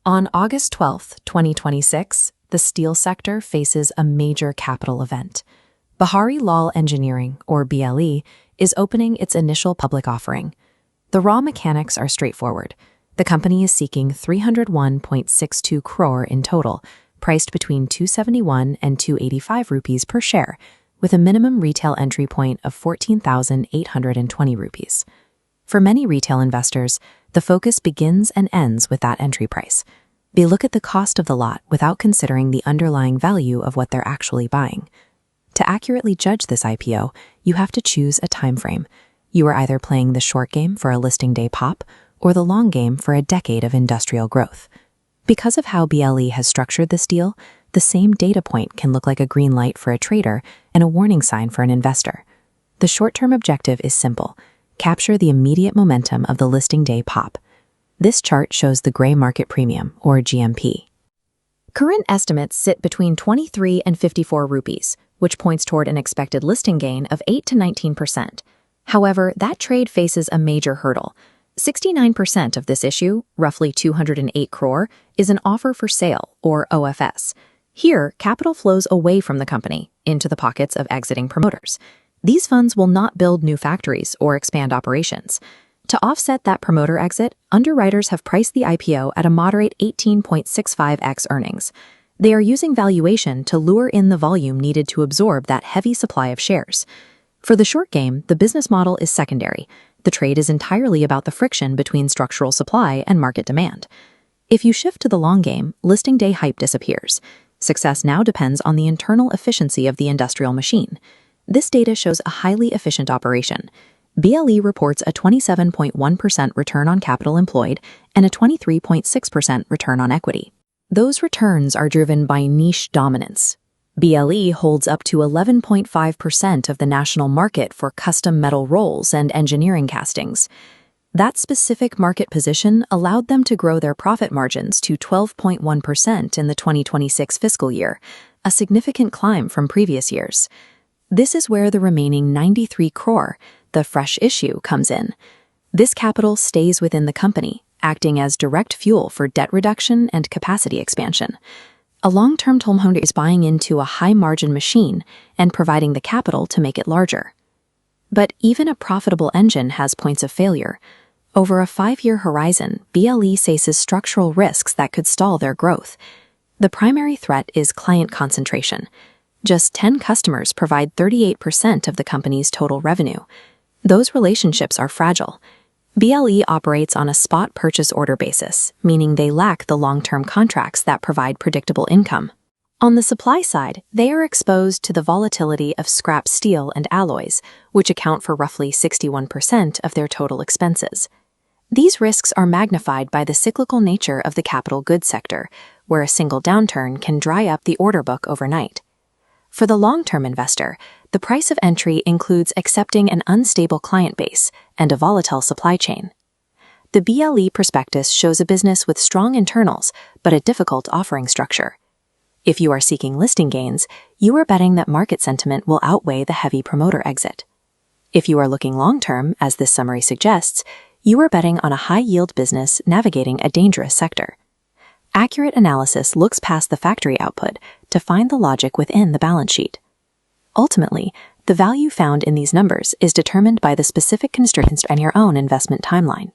On August 12, 2026, the steel sector faces a major capital event. Behari Lal Engineering, or BLE, is opening its initial public offering. The raw mechanics are straightforward. The company is seeking 301.62 crore in total, priced between 271 and 285 rupees per share, with a minimum retail entry point of 14,820 rupees. For many retail investors, the focus begins and ends with that entry price. They look at the cost of the lot without considering the underlying value of what they're actually buying. To accurately judge this IPO, you have to choose a time frame. You are either playing the short game for a listing day pop or the long game for a decade of industrial growth. Because of how BLE has structured this deal, the same data point can look like a green light for a trader and a warning sign for an investor. The short-term objective is simple: capture the immediate momentum of the listing day pop. This chart shows the gray market premium, or GMP. Current estimates sit between 23 and 54 rupees, which points toward an expected listing gain of 8 to 19%. However, that trade faces a major hurdle. 69% of this issue, roughly 208 crore, is an offer for sale, or OFS. Here, capital flows away from the company, into the pockets of exiting promoters. These funds will not build new factories or expand operations. To offset that promoter exit, underwriters have priced the IPO at a moderate 18.65x earnings. They are using valuation to lure in the volume needed to absorb that heavy supply of shares. For the short game, the business model is secondary. The trade is entirely about the friction between structural supply and market demand. If you shift to the long game, listing day hype disappears. Success now depends on the internal efficiency of the industrial machine. This data shows a highly efficient operation. BLE reports a 27.1% return on capital employed and a 23.6% return on equity. Those returns are driven by niche dominance. BLE holds up to 11.5% of the national market for custom metal rolls and engineering castings. That specific market position allowed them to grow their profit margins to 12.1% in the 2026 fiscal year, a significant climb from previous years. This is where the remaining 93 crore, the fresh issue, comes in. This capital stays within the company, acting as direct fuel for debt reduction and capacity expansion. A long-term homeholder is buying into a high-margin machine and providing the capital to make it larger. But even a profitable engine has points of failure. Over a 5-year horizon, BLE faces structural risks that could stall their growth. The primary threat is client concentration. Just 10 customers provide 38% of the company's total revenue. Those relationships are fragile. BLE operates on a spot purchase order basis, meaning they lack the long-term contracts that provide predictable income. On the supply side, they are exposed to the volatility of scrap steel and alloys, which account for roughly 61% of their total expenses. These risks are magnified by the cyclical nature of the capital goods sector, where a single downturn can dry up the order book overnight. For the long-term investor, the price of entry includes accepting an unstable client base and a volatile supply chain. The BLE prospectus shows a business with strong internals but a difficult offering structure. If you are seeking listing gains, you are betting that market sentiment will outweigh the heavy promoter exit. If you are looking long-term, as this summary suggests, you are betting on a high-yield business navigating a dangerous sector. Accurate analysis looks past the factory output to find the logic within the balance sheet. Ultimately, the value found in these numbers is determined by the specific constraints and your own investment timeline.